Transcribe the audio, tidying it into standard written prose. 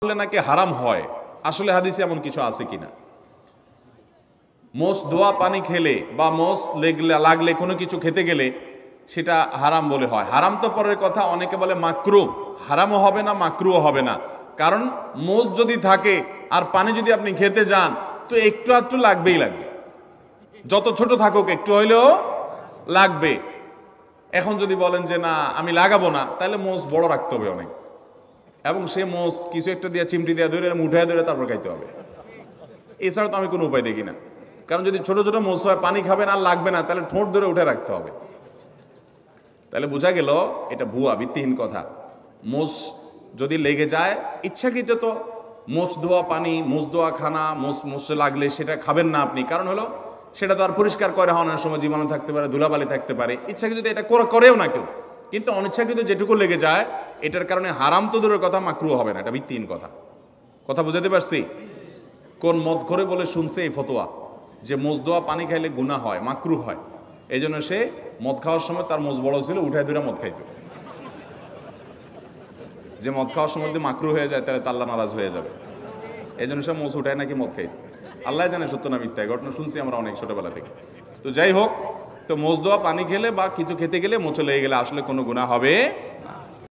নাকি হারাম হয়, আসলে হাদিসে এমন কিছু আছে কিনা? মোষ ধোয়া পানি খেলে বা মোষ লাগলে কোনো কিছু খেতে গেলে সেটা হারাম বলে হয়। হারাম তো পরের কথা, অনেকে বলে মাকরু, হারামও হবে না মাকরুও হবে না। কারণ মোষ যদি থাকে আর পানি যদি আপনি খেতে যান তো একটু আধটু লাগবেই লাগবে, যত ছোট থাকুক একটু হইলেও লাগবে। এখন যদি বলেন যে না আমি লাগাবো না, তাহলে মোষ বড় রাখতে হবে অনেক, এবং সে মোষ কিছু একটা দিয়ে চিমটি দিয়ে ধরে উঠায় ধরে তারপর খাইতে হবে। এছাড়া তো আমি কোনো উপায় দেখি না। কারণ যদি ছোট ছোট মোষ হয়, পানি খাবেন আর লাগবে না, তাহলে ঠোঁট ধরে উঠে রাখতে হবে। তাহলে বোঝা গেল এটা ভুয়া, ভিত্তিহীন কথা। মোষ যদি লেগে যায় ইচ্ছাকৃত, তো মোষ ধোয়া পানি, মোষ ধোয়া খানা, মোষে লাগলে সেটা খাবেন না আপনি। কারণ হলো সেটা তো আর পরিষ্কার করে হওয়ার সময় জীবাণু থাকতে পারে, ধুলাবালি থাকতে পারে। ইচ্ছাকৃত এটা করেও না কেউ, কিন্তু অনিচ্ছাকৃত যেটুকু লেগে যায় এটার কারণে হারাম তো দূরের কথা, মাকরু হবে না। এটা ভিত্তিহীন কথা। কথা বুঝাতে পারছি? কোন মদ করে বলে শুনছে এই ফতোয়া যে মোষ ধোয়া পানি খাইলে গুনাহ হয়, মাকরু হয়। এই জন্য সে মদ খাওয়ার সময় তার মোষ বড় ছিল, উঠায় ধরে মদ খাইতো। যে মদ খাওয়ার সময় যদি মাকরু হয়ে যায় তাহলে আল্লাহ নারাজ হয়ে যাবে। এই জন্য সে মোষ উঠায় নাকি মদ খাইতো। আল্লাহ জানে সত্য না মিথ্যা, ঘটনা শুনছি আমরা অনেক ছোটবেলা থেকে। তো যাই হোক, তো মোষ ধোয়া পানি খেলে বা কিছু খেতে গেলে মোচে লেগে গেলে আসলে কোনো গুনাহ হবে না।